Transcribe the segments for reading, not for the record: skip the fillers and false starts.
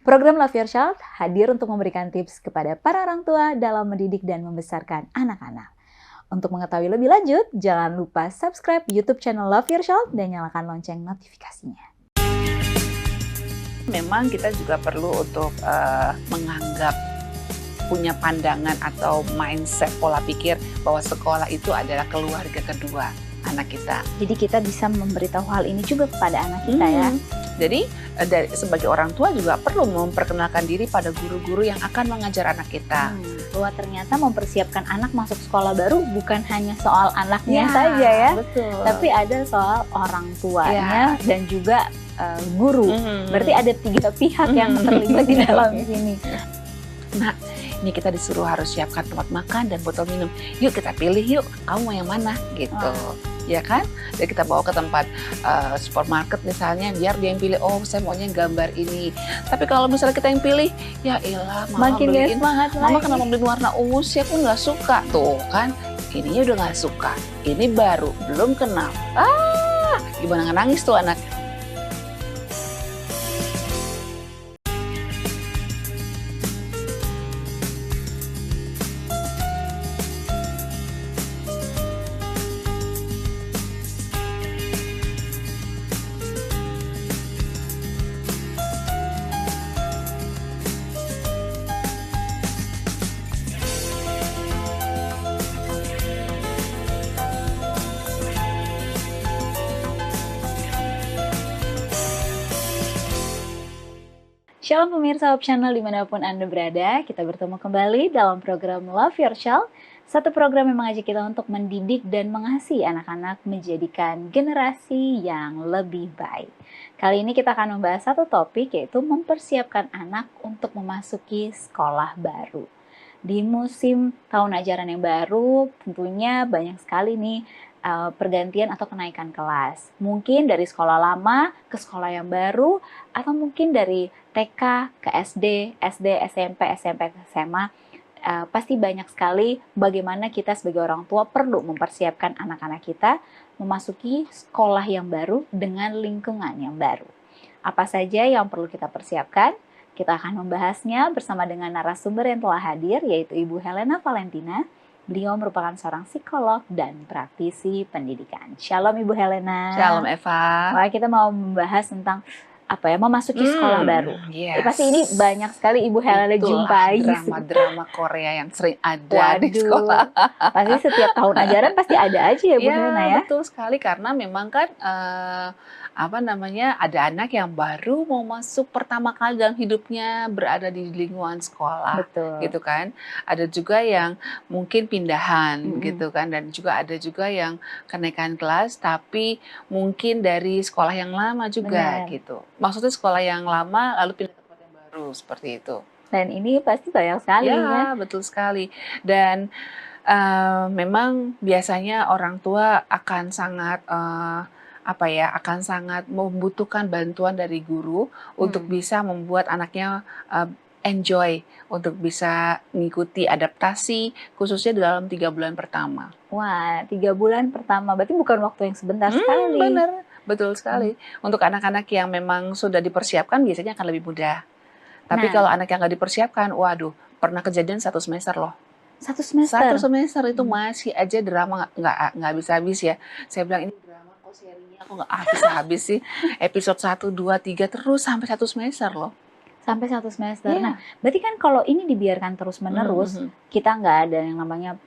Program Love Your Child hadir untuk memberikan tips kepada para orang tua dalam mendidik dan membesarkan anak-anak. Untuk mengetahui lebih lanjut, jangan lupa subscribe YouTube channel Love Your Child dan nyalakan lonceng notifikasinya. Memang kita juga perlu untuk menganggap punya pandangan atau mindset pola pikir bahwa sekolah itu adalah keluarga kedua anak kita. Jadi kita bisa memberitahu hal ini juga kepada anak kita ya. Jadi sebagai orang tua juga perlu memperkenalkan diri pada guru-guru yang akan mengajar anak kita. Bahwa ternyata mempersiapkan anak masuk sekolah baru bukan hanya soal anaknya saja ya. Betul. Tapi ada soal orang tuanya dan juga guru. Berarti ada 3 pihak yang terlibat di dalam sini. Nah, ini kita disuruh harus siapkan tempat makan dan botol minum. Yuk kita pilih yuk, kamu mau yang mana gitu. Ya kan? Dan kita bawa ke tempat supermarket misalnya, biar dia yang pilih, oh saya maunya gambar ini. Tapi kalau misalnya kita yang pilih, ya elah mama makin beliin, semangat mama lagi. kenapa beliin warna ungu sih, aku nggak suka. Tuh kan, ininya udah nggak suka. Ini baru, belum kenal. Gimana nggak nangis tuh anak? Shalom pemirsa Hope Channel dimanapun Anda berada, kita bertemu kembali dalam program Love Your Child, satu program yang mengajak kita untuk mendidik dan mengasihi anak-anak menjadikan generasi yang lebih baik. Kali ini kita akan membahas satu topik, yaitu mempersiapkan anak untuk memasuki sekolah baru. Di musim tahun ajaran yang baru, tentunya banyak sekali nih pergantian atau kenaikan kelas. Mungkin dari sekolah lama ke sekolah yang baru, atau mungkin dari TK ke SD, SD, SMP, SMP ke SMA. Pasti banyak sekali bagaimana kita sebagai orang tua perlu mempersiapkan anak-anak kita memasuki sekolah yang baru dengan lingkungan yang baru. Apa saja yang perlu kita persiapkan? Kita akan membahasnya bersama dengan narasumber yang telah hadir, yaitu Ibu Helena Valentina. Beliau merupakan seorang psikolog dan praktisi pendidikan. Shalom Ibu Helena. Shalom Eva. Wah, kita mau membahas tentang memasuki sekolah baru. Yes. Pasti ini banyak sekali Ibu Helena jumpai. Drama-drama Korea yang sering ada di sekolah. Pasti setiap tahun ajaran pasti ada aja ya Bu Helena ya. Betul sekali, karena memang kan ada anak yang baru mau masuk pertama kali dalam hidupnya berada di lingkungan sekolah. Betul. Gitu kan. Ada juga yang mungkin pindahan gitu kan, dan juga ada juga yang kenaikan kelas tapi mungkin dari sekolah yang lama juga. Benar. Gitu. Maksudnya sekolah yang lama lalu pindah ke tempat yang baru, seperti itu. Dan ini pasti banyak sekali ya. Betul sekali. Dan memang biasanya orang tua akan sangat akan sangat membutuhkan bantuan dari guru untuk bisa membuat anaknya enjoy, untuk bisa mengikuti adaptasi khususnya dalam 3 bulan pertama. Wah, 3 bulan pertama berarti bukan waktu yang sebentar sekali. Benar, betul sekali. Untuk anak-anak yang memang sudah dipersiapkan biasanya akan lebih mudah. Tapi kalau anak yang nggak dipersiapkan, waduh, pernah kejadian 1 semester loh. 1 semester? 1 semester itu masih aja drama nggak habis-habis ya. Saya bilang ini drama kok serinya aku nggak habis-habis sih. Episode 1, 2, 3 terus sampai 1 semester loh. Sampai 1 semester. Nah, berarti kan kalau ini dibiarkan terus-menerus, kita nggak ada yang namanya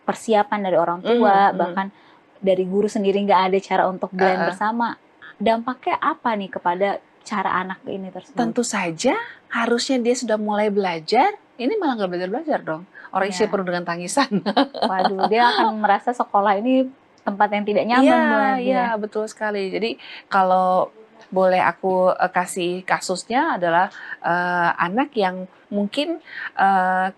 persiapan dari orang tua, bahkan dari guru sendiri nggak ada cara untuk blend bersama. Dampaknya apa nih kepada cara anak ini tersebut? Tentu saja harusnya dia sudah mulai belajar, ini malah nggak belajar-belajar dong. Orang isi penuh dengan tangisan. Waduh, dia akan merasa sekolah ini tempat yang tidak nyaman. Iya, betul sekali. Jadi kalau boleh aku kasih kasusnya adalah anak yang mungkin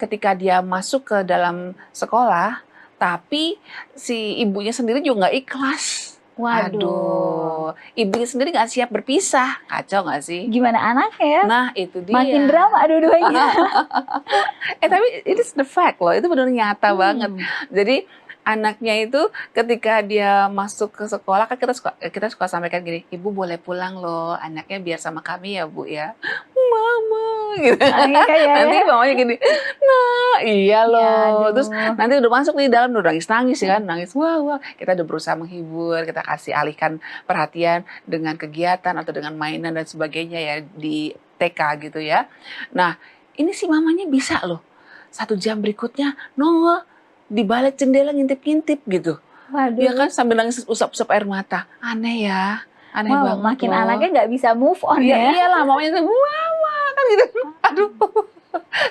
ketika dia masuk ke dalam sekolah, tapi si ibunya sendiri juga nggak ikhlas. Waduh. Ibunya sendiri nggak siap berpisah, kacau nggak sih? Gimana anaknya ya? Nah itu dia. Makin drama dua-duanya. Tapi it is the fact loh, itu benar nyata banget. Jadi anaknya itu ketika dia masuk ke sekolah, kan kita suka sampaikan gini, ibu boleh pulang loh, anaknya biar sama kami ya bu ya. Mama, gitu. Nangis kayak Nanti ya. mamanya gini, nah iya Ya, loh. Terus aduh. nanti udah masuk nih dalam udah nangis-nangis ya kan, nangis wah wah. Kita udah berusaha menghibur, kita kasih alihkan perhatian dengan kegiatan atau dengan mainan dan sebagainya ya di TK gitu ya. Nah, ini si mamanya bisa loh 1 jam berikutnya nongol di balik jendela ngintip-ngintip gitu. Ya Waduh. kan sambil nangis usap-usap air mata. Aneh ya, aneh Wow, banget makin loh. anaknya nggak bisa move on Iya ya. iyalah mamanya tuh, "Mama," kan gitu. Aduh.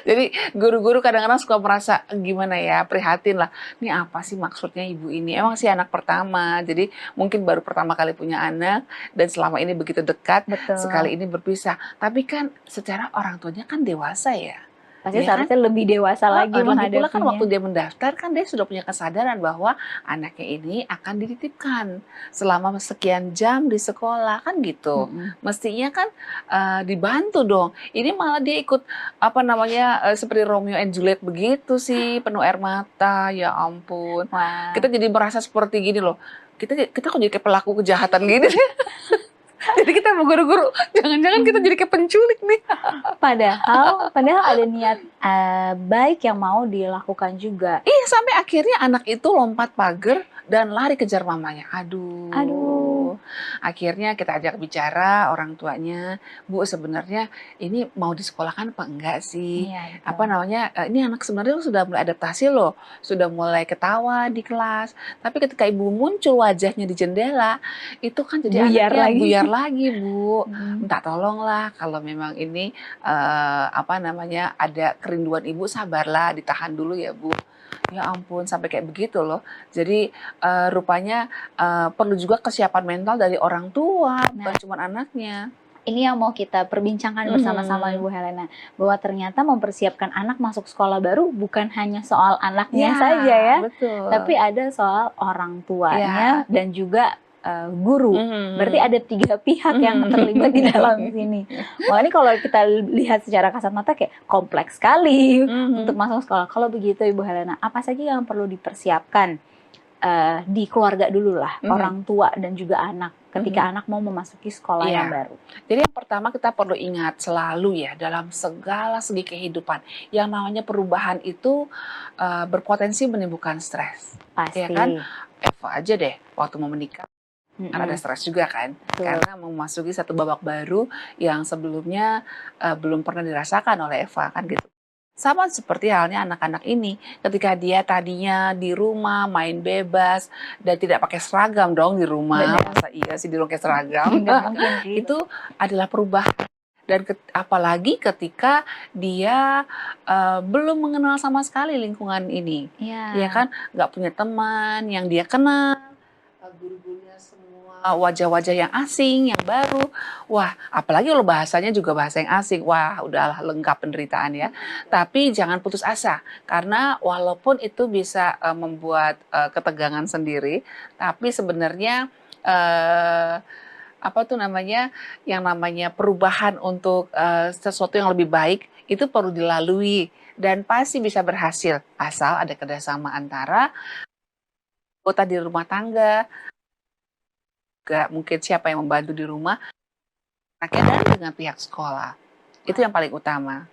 Jadi guru-guru kadang-kadang suka merasa gimana ya, prihatin lah. Ini apa sih maksudnya ibu ini? Emang sih anak pertama, jadi mungkin baru pertama kali punya anak dan selama ini begitu dekat, Betul. sekali ini berpisah. Tapi kan secara orang tuanya kan dewasa ya, Pasti ya kan? seharusnya lebih dewasa lagi Lagi pula kan menghadapinya. waktu dia mendaftar kan dia sudah punya kesadaran bahwa anaknya ini akan dititipkan selama sekian jam di sekolah kan gitu. Mm-mm. Mestinya kan dibantu dong. Ini malah dia ikut apa namanya seperti Romeo and Juliet begitu sih, penuh air mata. Ya ampun. Wah, Kita jadi merasa seperti gini loh. Kita kok jadi kayak pelaku kejahatan gini. Jadi kita mau guru-guru, jangan-jangan kita jadi kayak penculik nih. padahal ada niat baik yang mau dilakukan juga. Iya, sampai akhirnya anak itu lompat pagar dan lari kejar mamanya. Aduh. Aduh. Akhirnya kita ajak bicara orang tuanya, "Bu, sebenarnya ini mau disekolahkan apa enggak sih? Iya, Apa betul. namanya, ini anak sebenarnya sudah mulai adaptasi loh, sudah mulai ketawa di kelas. Tapi ketika ibu muncul wajahnya di jendela, itu kan jadi Buyar anaknya lagi. buyar lagi, Bu. Mm. Minta tolonglah kalau memang ini apa namanya, ada kerinduan ibu sabarlah, ditahan dulu ya Bu." Ya ampun, sampai kayak begitu loh. Jadi rupanya perlu juga kesiapan mental dari orang tua, bukan Nah, cuma anaknya. ini yang mau kita perbincangkan bersama-sama Mhm. Ibu Helena, bahwa ternyata mempersiapkan anak masuk sekolah baru bukan hanya soal anaknya Iya, saja ya, tapi betul. ada soal orang tuanya Iya. dan juga guru. Berarti Mhm. ada 3 pihak yang terlibat di dalam Mhm. sini. Wah, ini kalau kita lihat secara kasat mata kayak kompleks sekali untuk Mhm. masuk sekolah. Kalau begitu Ibu Helena, apa saja yang perlu dipersiapkan di keluarga dulu lah, Mhm. orang tua dan juga anak, ketika Mhm. anak mau memasuki sekolah yang Iya. baru? Jadi yang pertama kita perlu ingat selalu ya dalam segala segi kehidupan, yang namanya perubahan itu berpotensi menimbulkan stres, ya Pasti. kan? Eva aja deh waktu mau menikah kan ada Mm-mm. stres juga kan, Betul. karena memasuki satu babak baru yang sebelumnya belum pernah dirasakan oleh Eva kan gitu. Sama seperti halnya anak-anak ini, ketika dia tadinya di rumah main bebas dan tidak pakai seragam dong di rumah, Benar. masa iya sih di rumah pakai seragam? Nggak mungkin sih. Itu adalah perubahan dan apalagi ketika dia belum mengenal sama sekali lingkungan ini, ya Iya. kan, nggak punya teman yang dia kenal, guru-gurunya semua wajah-wajah yang asing, yang baru. Wah, apalagi kalau bahasanya juga bahasa yang asing. Wah, udahlah lengkap penderitaan ya. Tapi jangan putus asa, karena walaupun itu bisa membuat ketegangan sendiri, tapi sebenarnya apa tuh namanya, yang namanya perubahan untuk sesuatu yang lebih baik itu perlu dilalui dan pasti bisa berhasil asal ada kerjasama antara anggota di rumah tangga, juga mungkin siapa yang membantu di rumah, anaknya dan dengan pihak sekolah. Itu yang paling utama.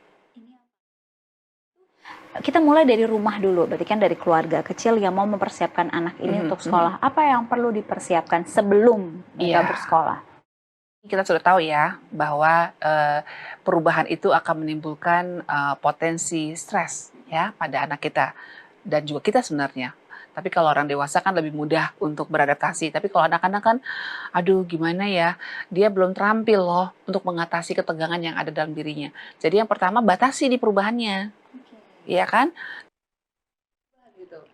Kita mulai dari rumah dulu, berarti kan dari keluarga kecil yang mau mempersiapkan anak ini untuk sekolah. Apa yang perlu dipersiapkan sebelum mereka Iya. bersekolah? Kita sudah tahu ya bahwa perubahan itu akan menimbulkan potensi stres ya pada anak kita dan juga kita sebenarnya. Tapi kalau orang dewasa kan lebih mudah untuk beradaptasi. Tapi kalau anak-anak kan, aduh gimana ya, dia belum terampil loh untuk mengatasi ketegangan yang ada dalam dirinya. Jadi yang pertama batasi di perubahannya, ya kan?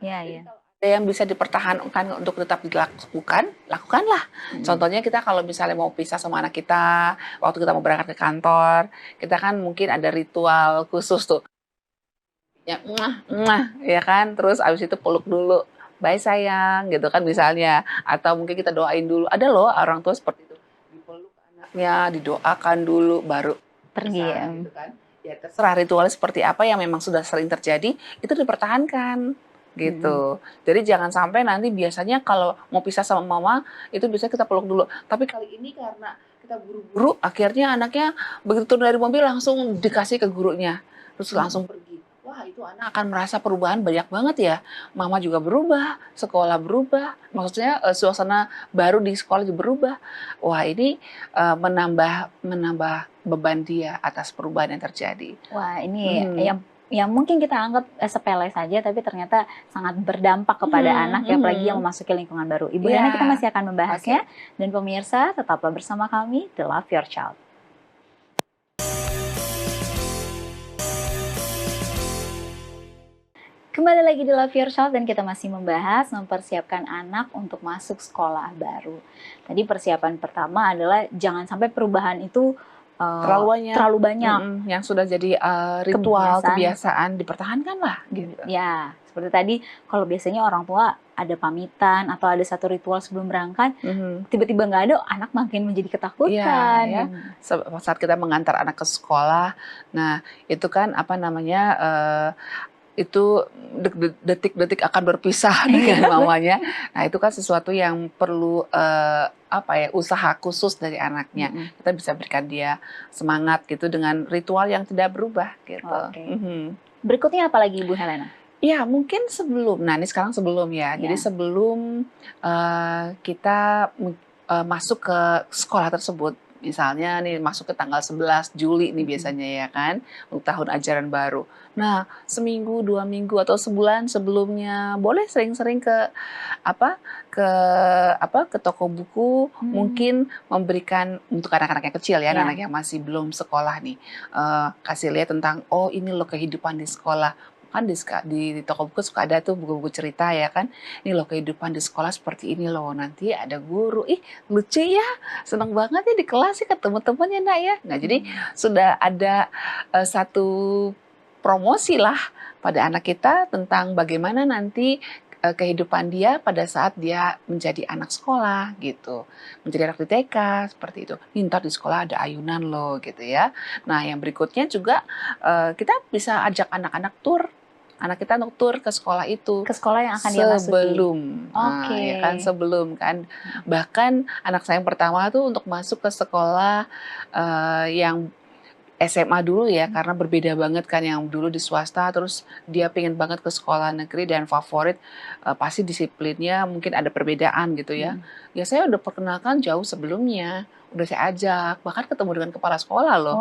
Iya, iya. Ada yang bisa dipertahankan untuk tetap dilakukan, lakukanlah. Contohnya kita kalau misalnya mau pisah sama anak kita, waktu kita mau berangkat ke kantor, kita kan mungkin ada ritual khusus tuh. Ya, ya kan? Terus abis itu peluk dulu. Bye sayang, gitu kan misalnya. Atau mungkin kita doain dulu. Ada loh orang tua seperti itu. Dipeluk anaknya, didoakan dulu, baru Pergi ya. pisah, gitu kan. Ya terserah ritualnya seperti apa yang memang sudah sering terjadi, itu dipertahankan gitu. Jadi jangan sampai nanti biasanya kalau mau pisah sama mama itu biasanya kita peluk dulu. Tapi kali ini karena kita buru-buru, akhirnya anaknya begitu turun dari mobil langsung dikasih ke gurunya, terus langsung pergi. Wah, itu anak akan merasa perubahan banyak banget ya. Mama juga berubah, sekolah berubah, maksudnya suasana baru di sekolah juga berubah. Wah, ini menambah menambah beban dia atas perubahan yang terjadi. Wah, ini Mhm. yang mungkin kita anggap sepele saja, tapi ternyata sangat berdampak kepada Mhm, anak ya, apalagi yang mhm. memasuki lingkungan baru. Ibu Iya, Hana, kita masih akan oke. membahasnya, dan pemirsa tetaplah bersama kami, The Love Your Child. Kembali lagi di Love Your Child dan kita masih membahas mempersiapkan anak untuk masuk sekolah baru. Tadi persiapan pertama adalah jangan sampai perubahan itu Terlalu banyak, terlalu banyak. yang sudah jadi ritual, Kebiasaan. kebiasaan dipertahankan lah gitu. Ya, seperti tadi, kalau biasanya orang tua ada pamitan atau ada satu ritual sebelum berangkat, Mhm. tiba-tiba nggak ada, anak makin menjadi Iya ketakutan. ya, saat kita mengantar anak ke sekolah, nah itu kan apa namanya, itu detik-detik akan berpisah dengan mamanya. Nah itu kan sesuatu yang perlu, apa ya, usaha khusus dari anaknya. Mm-mm. Kita bisa berikan dia semangat gitu dengan ritual yang tidak berubah gitu. Oke. Mhm. Berikutnya apa lagi Ibu Helena? Ya mungkin sebelum, nah ini sekarang sebelum ya. Jadi Ya. sebelum, kita masuk ke sekolah tersebut, misalnya nih masuk ke tanggal 11 Juli nih Mm-mm. biasanya ya kan, untuk tahun ajaran baru. Nah, seminggu, 2 minggu, atau sebulan sebelumnya boleh sering-sering apa, ke ke toko buku, Hmm, mungkin memberikan untuk anak-anak yang kecil ya, anak-anak ya. yang masih belum sekolah nih, kasih lihat tentang, "Oh ini loh kehidupan di sekolah." Kan di toko buku suka ada tuh buku-buku cerita ya kan, "Ini loh kehidupan di sekolah seperti ini loh, nanti ada guru, ih lucu ya, seneng banget ya di kelas sih ketemu temen ya Nak ya." Nah jadi Hmm. sudah ada, satu promosi lah pada anak kita tentang bagaimana nanti, kehidupan dia pada saat dia menjadi anak sekolah gitu, menjadi anak di TK seperti itu. "Nih entar di sekolah ada ayunan loh," gitu ya. Nah yang berikutnya juga, kita bisa ajak anak-anak anak kita untuk tur ke sekolah itu Ke sekolah yang akan dia masuki. sebelum, ya kan, Oke. sebelum kan. Bahkan anak saya yang pertama tuh untuk masuk ke sekolah, yang SMA dulu ya, karena berbeda banget kan yang dulu di swasta, terus dia pengen banget ke sekolah negeri dan favorit, pasti disiplinnya mungkin ada perbedaan gitu ya. Mm-mm. Ya saya udah perkenalkan jauh sebelumnya, udah saya ajak, bahkan ketemu dengan kepala sekolah loh.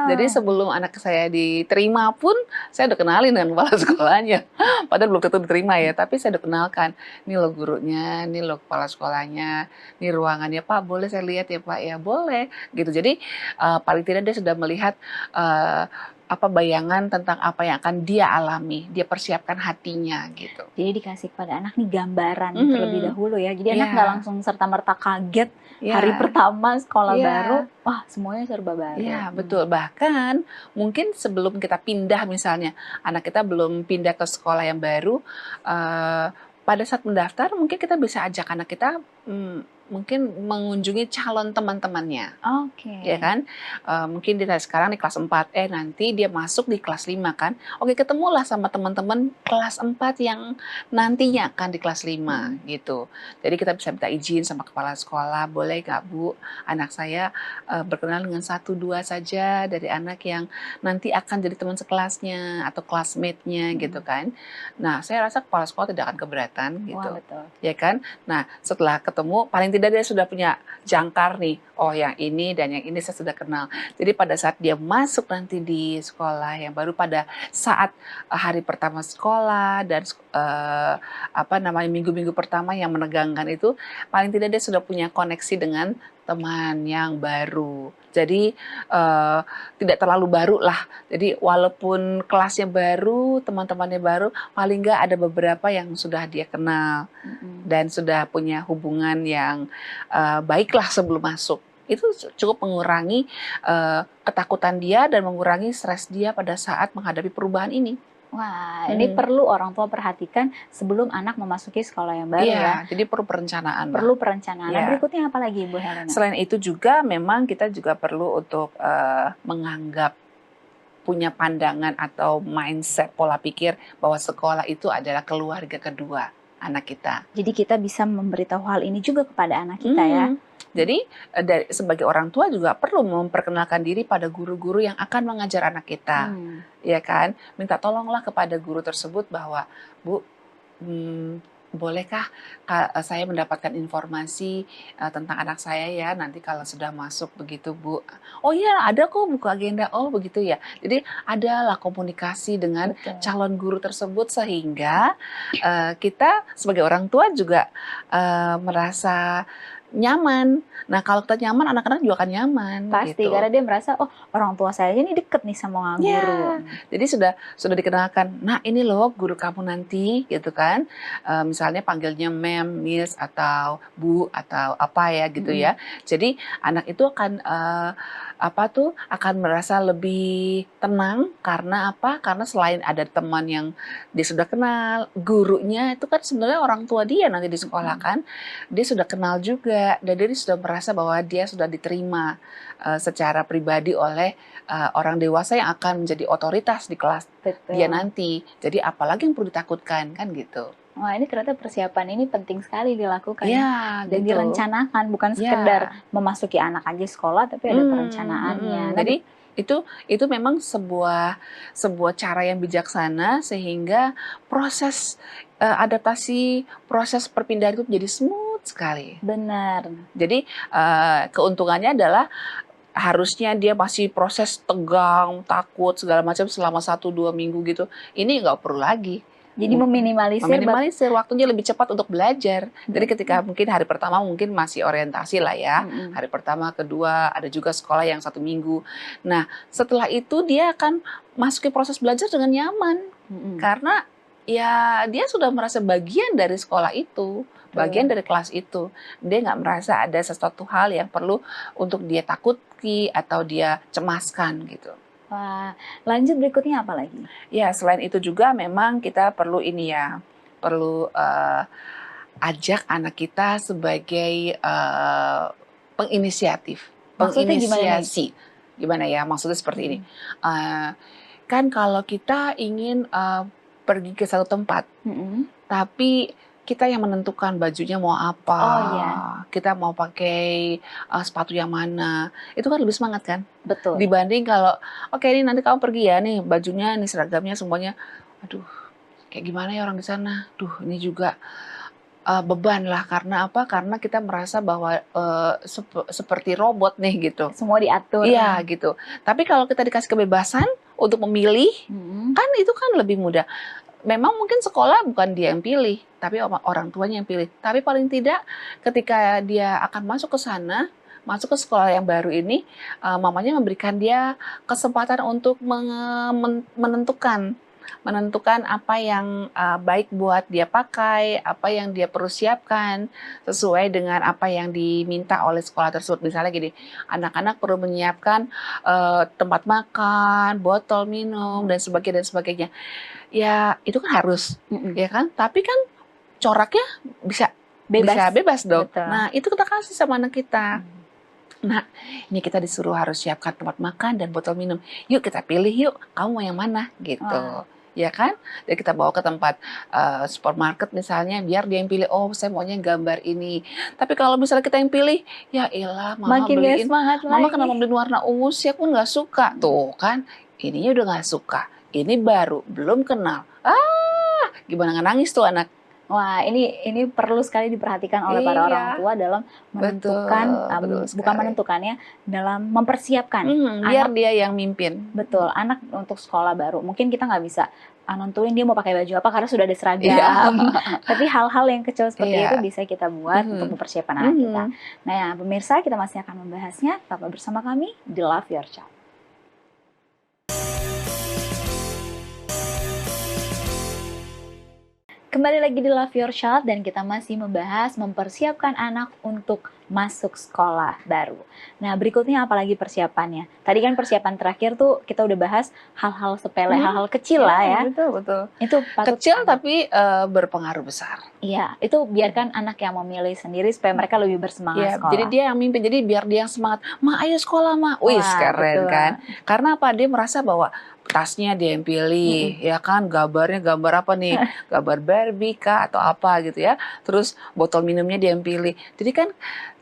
Jadi Wow. sebelum anak saya diterima pun, saya udah kenalin dengan kepala sekolahnya. Padahal belum tentu diterima ya, tapi saya udah kenalkan, "Ini loh gurunya, ini loh kepala sekolahnya, ini ruangannya, Pak boleh saya lihat ya Pak ya?" "Boleh." Gitu. Jadi, paling tidak dia sudah melihat eee, bayangan tentang apa yang akan dia alami, dia persiapkan hatinya gitu. Jadi dikasih kepada anak nih gambaran terlebih Mhm, dahulu ya. Jadi anak nggak iya, langsung serta-merta kaget hari iya, pertama sekolah baru, iya, wah semuanya serba baru. iya, betul. Bahkan mungkin sebelum kita pindah misalnya, anak kita belum pindah ke sekolah yang baru, eee, pada saat mendaftar mungkin kita bisa ajak anak kita, mungkin mengunjungi calon teman-temannya. Oke. Ya kan? Mungkin dia sekarang di kelas 4, nanti dia masuk di kelas 5 kan. Oke, ketemulah sama teman-teman kelas 4 yang nantinya akan di kelas 5 Mm-mm. gitu. Jadi kita bisa minta izin sama kepala sekolah, "Boleh nggak Bu, anak saya, berkenalan dengan satu 2 saja dari anak yang nanti akan jadi teman sekelasnya atau classmate-nya," gitu Mm-mm. kan. Nah, saya rasa kepala sekolah tidak akan keberatan Wah gitu, betul. ya kan. Nah, setelah ketemu paling tidak dia sudah punya jangkar nih, "Oh yang ini dan yang ini saya sudah kenal." Jadi pada saat dia masuk nanti di sekolah yang baru, pada saat, hari pertama sekolah dan minggu-minggu pertama yang menegangkan itu, paling tidak dia sudah punya koneksi dengan teman yang baru. Jadi, tidak terlalu baru lah. Jadi walaupun kelasnya baru, teman-temannya baru, paling nggak ada beberapa yang sudah dia kenal Mm-mm. dan sudah punya hubungan yang, baiklah sebelum masuk. Itu cukup mengurangi, ketakutan dia dan mengurangi stres dia pada saat menghadapi perubahan ini. Wah, ini Mhm. perlu orang tua perhatikan sebelum anak memasuki sekolah yang baru ya. Iya, jadi perlu perencanaan lah. Perlu perencanaan. Nah, Iya. berikutnya apa lagi Bu Helena? Selain itu juga memang kita juga perlu untuk, menganggap, punya pandangan atau mindset, pola pikir bahwa sekolah itu adalah keluarga kedua. anak kita. Jadi kita bisa memberitahu hal ini juga kepada anak kita ya. Jadi sebagai orang tua juga perlu memperkenalkan diri pada guru-guru yang akan mengajar anak kita, ya kan? Minta tolonglah kepada guru tersebut bahwa, Bu, bolehkah saya mendapatkan informasi tentang anak saya ya nanti kalau sudah masuk begitu, Bu? Oh iya, ada kok buku agenda. Oh begitu ya. Jadi adalah komunikasi dengan calon guru tersebut sehingga kita sebagai orang tua juga merasa nyaman. Nah kalau kita nyaman, anak-anak juga akan nyaman. Pasti, gitu. karena dia merasa, oh orang tua saya ini deket nih sama guru. Ya, jadi sudah dikenalkan, nah ini loh guru kamu nanti, gitu kan. Misalnya panggilnya ma'am, miss, atau bu, atau apa ya gitu ya. Jadi anak itu akan akan merasa lebih tenang karena apa? Karena selain ada teman yang dia sudah kenal, gurunya itu kan sebenarnya orang tua dia nanti di sekolah kan, dia sudah kenal juga dan dia sudah merasa bahwa dia sudah diterima secara pribadi oleh orang dewasa yang akan menjadi otoritas di kelas dia nanti. Jadi apalagi yang perlu ditakutkan kan gitu. Wah ini ternyata persiapan ini penting sekali dilakukan ya, dan direncanakan, bukan sekedar memasuki anak aja sekolah, tapi ada perencanaannya. Jadi itu memang sebuah cara yang bijaksana sehingga proses adaptasi, proses perpindahan itu menjadi smooth sekali. Benar. Jadi keuntungannya adalah harusnya dia masih proses tegang, takut segala macam selama 1-2 minggu gitu. Ini nggak perlu lagi. Jadi meminimalisir waktunya lebih cepat untuk belajar. Jadi ketika mungkin hari pertama mungkin masih orientasi lah ya. Hari pertama, kedua, ada juga sekolah yang 1 minggu. Nah setelah itu dia akan masuki proses belajar dengan nyaman. Karena ya dia sudah merasa bagian dari sekolah itu. Bagian dari kelas itu. Dia nggak merasa ada sesuatu hal yang perlu untuk dia takuti atau dia cemaskan gitu. Wah, lanjut berikutnya apa lagi? Ya, selain itu juga memang kita perlu perlu ajak anak kita sebagai penginisiatif. Penginisiasi. Gimana ya? Maksudnya seperti ini. Kan kalau kita ingin pergi ke satu tempat, tapi kita yang menentukan bajunya mau apa, kita mau pakai sepatu yang mana, itu kan lebih semangat kan? Betul. Dibanding kalau, oke ini nanti kamu pergi ya, nih bajunya, nih seragamnya semuanya, aduh kayak gimana ya orang di sana, ini juga beban lah, karena apa? Karena kita merasa bahwa seperti robot nih gitu. Semua diatur. Iya gitu. Tapi kalau kita dikasih kebebasan untuk memilih, kan itu kan lebih mudah. Memang mungkin sekolah bukan dia yang pilih, tapi orang tuanya yang pilih. Tapi paling tidak ketika dia akan masuk ke sana, masuk ke sekolah yang baru ini, mamanya memberikan dia kesempatan untuk menentukan apa yang baik buat dia pakai, apa yang dia perlu siapkan sesuai dengan apa yang diminta oleh sekolah tersebut. Misalnya gini, anak-anak perlu menyiapkan tempat makan, botol minum, dan sebagainya. Ya itu kan harus, ya kan? Tapi kan coraknya bisa bebas dong. Betul. Nah itu kita kasih sama anak kita. Nah ini kita disuruh harus siapkan tempat makan dan botol minum. Yuk kita pilih yuk, kamu mau yang mana gitu. Ya kan? Jadi kita bawa ke tempat supermarket misalnya, biar dia yang pilih, oh saya maunya gambar ini. Tapi kalau misalnya kita yang pilih, ya elah mama makin beliin, mama lagi. kenapa beliin warna ungu sih, aku nggak suka. Tuh kan, ininya udah nggak suka. Ini baru, belum kenal. Gimana nggak nangis tuh anak? Wah, ini perlu sekali diperhatikan oleh para orang tua dalam menentukan, bukan menentukannya, dalam mempersiapkan. Biar dia yang mimpin. Betul, anak untuk sekolah baru. Mungkin kita nggak bisa nentuin dia mau pakai baju apa karena sudah ada seragam. Tapi hal-hal yang kecil seperti itu bisa kita buat untuk mempersiapkan anak kita. Nah ya, pemirsa, kita masih akan membahasnya. Tetaplah bersama kami di Love Your Child. Kembali lagi di Love Your Child dan kita masih membahas mempersiapkan anak untuk masuk sekolah baru. Nah, berikutnya apalagi persiapannya? Tadi kan persiapan terakhir tuh kita udah bahas hal-hal sepele, hal-hal kecil lah ya. Betul. Itu patut Kecil banget. tapi berpengaruh besar. Iya, itu biarkan anak yang memilih sendiri supaya mereka lebih bersemangat Iya, sekolah. jadi dia yang mimpin, jadi biar dia yang semangat, "Ma, ayo sekolah, Ma." Wih, Wah, keren betul. kan? Karena apa? Dia merasa bahwa tasnya dia yang pilih, ya kan? Gambarnya gambar apa nih? Gambar Barbie kah atau apa gitu ya. Terus botol minumnya dia yang pilih. Jadi kan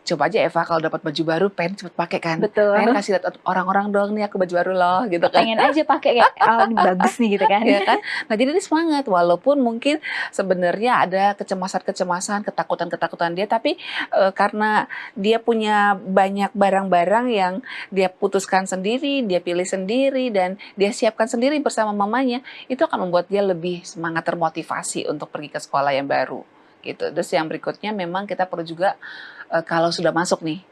coba aja Eva kalau dapat baju baru pengen cepet pakai kan. Betul. Pengen kasih lihat orang-orang dong, nih aku baju baru loh gitu kan. Pengen aja pakai kayak oh ini bagus nih gitu kan. Ya kan? Nah, jadi dia semangat walaupun mungkin sebenarnya ada kecemasan-kecemasan, ketakutan-ketakutan dia, tapi karena dia punya banyak barang-barang yang dia putuskan sendiri, dia pilih sendiri dan dia siapkan sendiri bersama mamanya, itu akan membuat dia lebih semangat, termotivasi untuk pergi ke sekolah yang baru gitu. Terus yang berikutnya memang kita perlu juga kalau sudah masuk nih,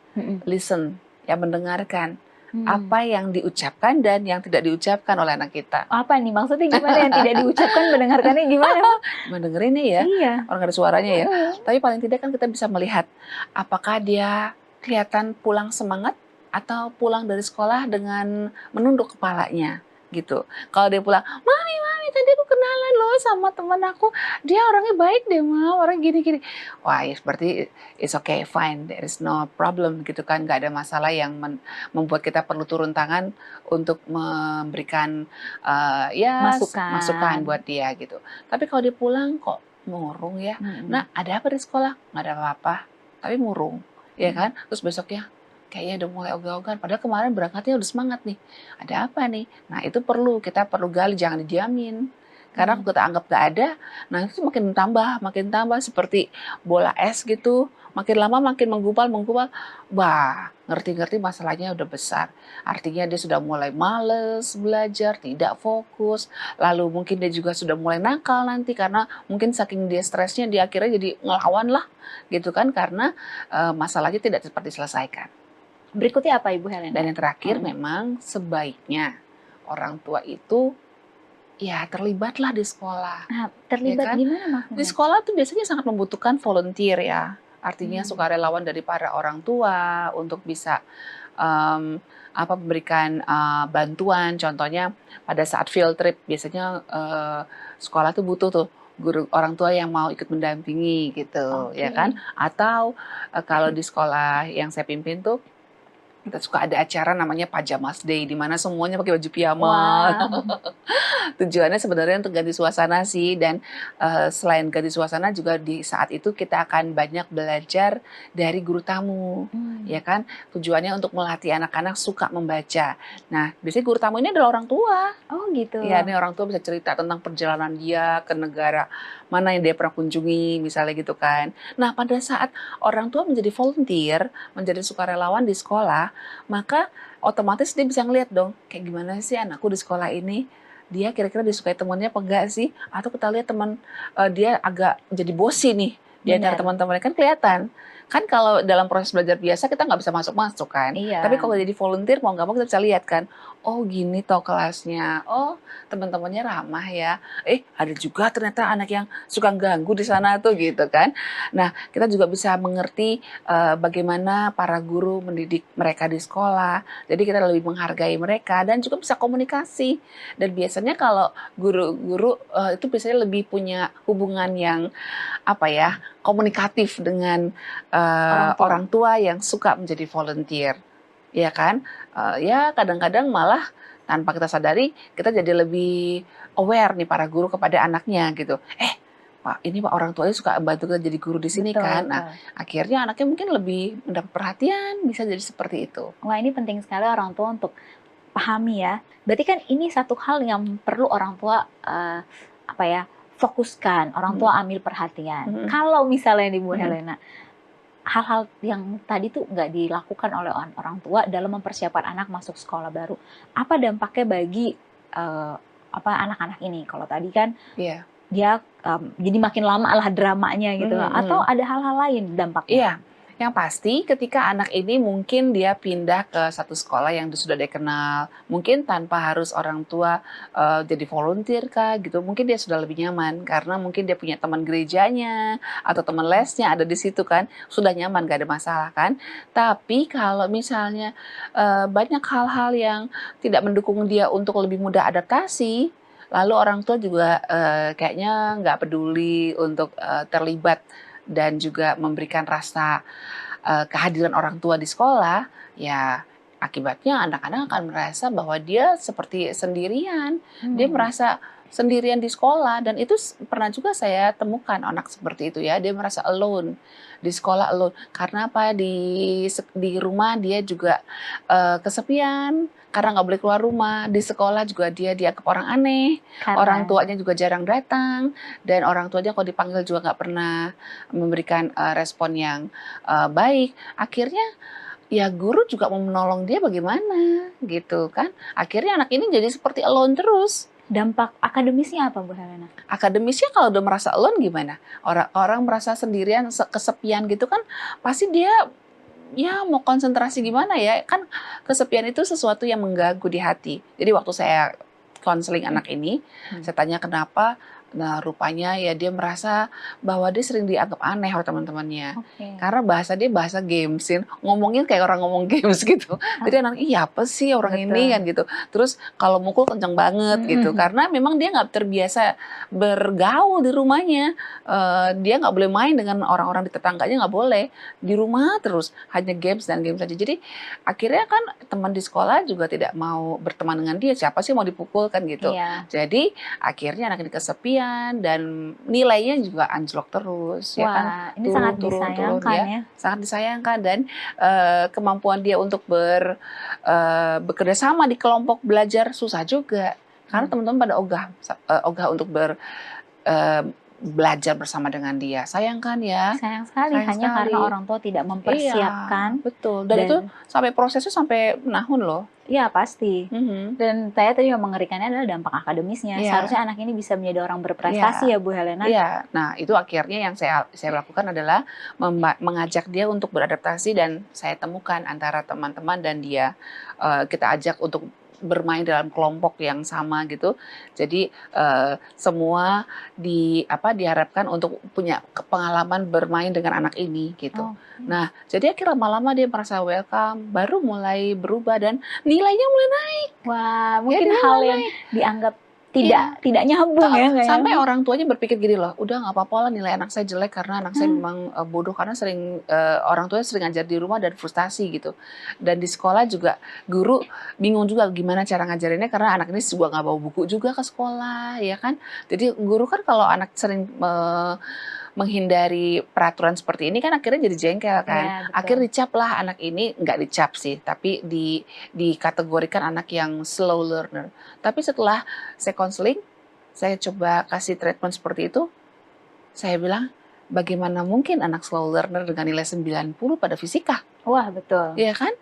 listen, ya mendengarkan apa yang diucapkan dan yang tidak diucapkan oleh anak kita. Apa nih maksudnya gimana yang tidak diucapkan, mendengarkannya gimana? Mendengerinnya ya, Iya. orang ada suaranya ya. Tapi paling tidak kan kita bisa melihat apakah dia kelihatan pulang semangat atau pulang dari sekolah dengan menunduk kepalanya gitu. Kalau dia pulang, mami tadi aku kenalan loh sama teman aku, dia orangnya baik deh Ma, orang gini-gini. Wah ya berarti it's okay, fine, there is no problem gitu kan, nggak ada masalah yang membuat kita perlu turun tangan untuk memberikan ya masukan buat dia gitu. Tapi kalau dia pulang kok murung ya, nah ada apa di sekolah? Nggak ada apa-apa, tapi murung, ya kan? Terus besoknya kayaknya udah mulai ogah-ogahan, padahal kemarin berangkatnya udah semangat nih. Ada apa nih? Nah itu kita perlu gali, jangan didiamin. Karena kalau kita anggap gak ada, nah itu makin tambah seperti bola es gitu. Makin lama makin menggumpal, wah ngerti-ngerti masalahnya udah besar. Artinya dia sudah mulai males belajar, tidak fokus. Lalu mungkin dia juga sudah mulai nakal nanti karena mungkin saking dia stresnya dia akhirnya jadi ngelawan lah gitu kan. Karena masalahnya tidak cepat diselesaikan. Berikutnya apa Ibu Helena? Dan yang terakhir memang sebaiknya orang tua itu ya terlibatlah di sekolah. Nah, terlibat ya kan? gimana maksudnya? Di sekolah tuh biasanya sangat membutuhkan volunteer ya. Artinya sukarelawan dari para orang tua untuk bisa memberikan bantuan. Contohnya pada saat field trip biasanya sekolah tuh butuh tuh guru orang tua yang mau ikut mendampingi gitu, ya kan? Atau kalau di sekolah yang saya pimpin tuh kita suka ada acara namanya Pajamas Day di mana semuanya pakai baju piyama. Tujuannya sebenarnya untuk ganti suasana sih, dan selain ganti suasana juga di saat itu kita akan banyak belajar dari guru tamu, ya kan? Tujuannya untuk melatih anak-anak suka membaca. Nah, biasanya guru tamu ini adalah orang tua. Oh gitu. Ya, ini orang tua bisa cerita tentang perjalanan dia ke negara mana yang dia pernah kunjungi, misalnya gitu kan. Nah, pada saat orang tua menjadi volunteer, menjadi sukarelawan di sekolah, maka otomatis dia bisa ngeliat dong, kayak gimana sih anakku di sekolah ini, dia kira-kira disukai temannya apa enggak sih? Atau kita lihat teman dia agak jadi bosi nih di antara teman-temannya, kan kelihatan. Kan kalau dalam proses belajar biasa kita nggak bisa masuk-masuk kan. Tapi kalau jadi volunteer mau nggak mau kita bisa lihat kan. Oh gini toh kelasnya. Oh teman-temannya ramah ya. Ada juga ternyata anak yang suka ganggu di sana tuh gitu kan. Nah kita juga bisa mengerti bagaimana para guru mendidik mereka di sekolah. Jadi kita lebih menghargai mereka dan juga bisa komunikasi. Dan biasanya kalau guru-guru itu biasanya lebih punya hubungan yang komunikatif dengan orang tua yang suka menjadi volunteer, ya kan? Ya kadang-kadang malah tanpa kita sadari kita jadi lebih aware nih para guru kepada anaknya gitu. Pak, ini Pak orang tuanya suka bantu kita jadi guru di sini kan. Nah, akhirnya anaknya mungkin lebih mendapat perhatian, bisa jadi seperti itu. Wah, ini penting sekali orang tua untuk pahami ya. Berarti kan ini satu hal yang perlu orang tua fokuskan, orang tua ambil perhatian. Kalau misalnya di Bu Helena, hal-hal yang tadi tuh nggak dilakukan oleh orang tua dalam mempersiapkan anak masuk sekolah baru, apa dampaknya bagi anak-anak ini? Kalau tadi kan dia jadi makin lama lah dramanya gitu, atau ada hal-hal lain dampaknya? Iya, Yang pasti ketika anak ini mungkin dia pindah ke satu sekolah yang sudah dia kenal, mungkin tanpa harus orang tua jadi volunteer kah gitu, mungkin dia sudah lebih nyaman karena mungkin dia punya teman gerejanya atau teman lesnya ada di situ kan, sudah nyaman gak ada masalah kan. Tapi kalau misalnya banyak hal-hal yang tidak mendukung dia untuk lebih mudah adaptasi, lalu orang tua juga kayaknya nggak peduli untuk terlibat dan juga memberikan rasa kehadiran orang tua di sekolah, ya akibatnya anak-anak akan merasa bahwa dia seperti sendirian. Dia Hmm. merasa sendirian di sekolah dan itu pernah juga saya temukan anak seperti itu ya, dia merasa alone di sekolah alone. Karena apa? Di rumah dia juga kesepian karena nggak boleh keluar rumah. Di sekolah juga dia dianggap orang aneh, orang Karena tuanya juga jarang datang dan orang tuanya kalau dipanggil juga nggak pernah memberikan respon yang baik. Akhirnya ya guru juga mau menolong dia bagaimana gitu kan. Akhirnya anak ini jadi seperti alone terus. dampak akademisnya apa Bu Helena? Akademisnya kalau udah merasa alone gimana? Orang merasa sendirian, kesepian gitu kan pasti dia ya mau konsentrasi gimana ya? Kan kesepian itu sesuatu yang mengganggu di hati. Jadi waktu saya konseling anak ini, saya tanya kenapa. Nah, rupanya ya dia merasa bahwa dia sering dianggap aneh oleh teman-temannya. Oke. Karena bahasa dia bahasa gamesin, ngomongin kayak orang ngomong games gitu. Jadi anak, iya apa sih orang ini Betul. kan gitu. Terus kalau mukul kenceng banget gitu. Karena memang dia nggak terbiasa bergaul di rumahnya. Dia nggak boleh main dengan orang-orang di tetangganya, nggak boleh. Di rumah terus hanya games dan games saja. Jadi akhirnya kan teman di sekolah juga tidak mau berteman dengan dia. Siapa sih mau dipukul kan gitu. Iya. Jadi akhirnya anak ini kesepian dan nilainya juga anjlok terus ya kan, Wah, ini sangat disayangkan ya. sangat disayangkan dan kemampuan dia untuk bekerja sama di kelompok belajar susah juga karena teman-teman pada ogah untuk eh, belajar bersama dengan dia. Sayang kan ya? Sayang sekali, Sayang hanya karena sekali. orang tua tidak Iya, mempersiapkan betul. Dan itu sampai prosesnya sampai tahun loh. Iya pasti. Mhm. Dan saya tadi yang mengerikannya adalah dampak akademisnya. Iya. Seharusnya anak ini bisa menjadi orang berprestasi ya Bu Helena. Iya, nah itu akhirnya yang saya lakukan adalah mengajak dia untuk beradaptasi dan saya temukan antara teman-teman dan dia. Kita ajak untuk bermain dalam kelompok yang sama gitu. Jadi semua diharapkan untuk punya pengalaman bermain dengan anak ini gitu. Oh. Nah, jadi akhirnya lama-lama dia merasa welcome, baru mulai berubah dan nilainya mulai naik. Wah, mungkin dia hal mulai yang dianggap tidak nyambung ya kayaknya. Sampai orang tuanya berpikir gini loh, udah nggak apa-apa lah nilai anak saya jelek karena anak saya memang bodoh karena orang tuanya sering ngajar di rumah dan frustasi gitu. Dan di sekolah juga guru bingung juga gimana cara ngajarinnya karena anak ini juga nggak bawa buku juga ke sekolah ya kan. Jadi guru kan kalau anak sering menghindari peraturan seperti ini kan akhirnya jadi jengkel kan. Iya, betul. Akhirnya dicap lah anak ini, nggak dicap sih, tapi dikategorikan anak yang slow learner. Tapi setelah saya konseling, saya coba kasih treatment seperti itu, saya bilang, bagaimana mungkin anak slow learner dengan nilai 90 pada fisika? Wah, betul. Iya kan?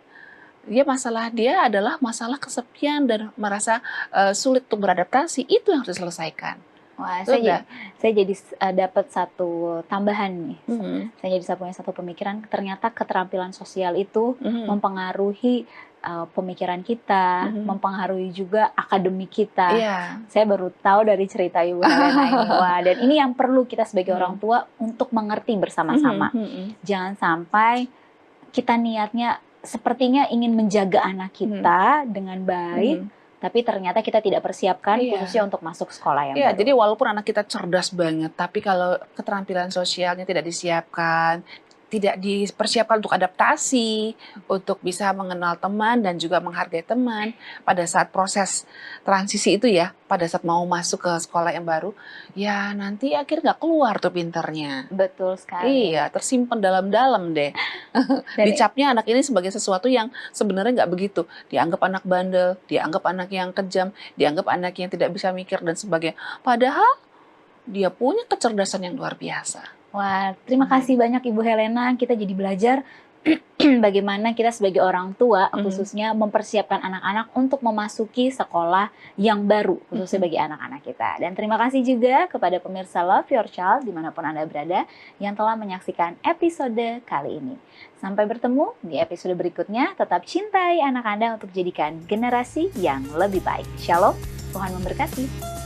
Dia adalah masalah kesepian dan merasa sulit untuk beradaptasi. Itu yang harus diselesaikan. Wah, saya jadi dapat satu tambahan nih. Saya jadi punya satu pemikiran, ternyata keterampilan sosial itu mempengaruhi pemikiran kita, mempengaruhi juga akademik kita. Iya. Saya baru tahu dari cerita Ibu Helena ini. Wah, dan ini yang perlu kita sebagai orang tua untuk mengerti bersama-sama. Jangan sampai kita niatnya sepertinya ingin menjaga anak kita dengan baik, tapi ternyata kita tidak persiapkan khususnya untuk masuk sekolah yang baru. Jadi walaupun anak kita cerdas banget, tapi kalau keterampilan sosialnya tidak disiapkan, tidak dipersiapkan untuk adaptasi, untuk bisa mengenal teman dan juga menghargai teman pada saat proses transisi itu ya, pada saat mau masuk ke sekolah yang baru, ya nanti akhirnya nggak keluar tuh pinternya. Betul sekali. Iya, tersimpan dalam-dalam deh. Dicapnya anak ini sebagai sesuatu yang sebenarnya nggak begitu. Dianggap anak bandel, dianggap anak yang kejam, dianggap anak yang tidak bisa mikir dan sebagainya. Padahal dia punya kecerdasan yang luar biasa. Wah, terima kasih banyak Ibu Helena. Kita jadi belajar bagaimana kita sebagai orang tua Mhm. khususnya mempersiapkan anak-anak untuk memasuki sekolah yang baru khususnya Mhm. bagi anak-anak kita. Dan terima kasih juga kepada pemirsa Love Your Child dimanapun Anda berada yang telah menyaksikan episode kali ini. Sampai bertemu di episode berikutnya. Tetap cintai anak Anda untuk jadikan generasi yang lebih baik. Shalom, Tuhan memberkati.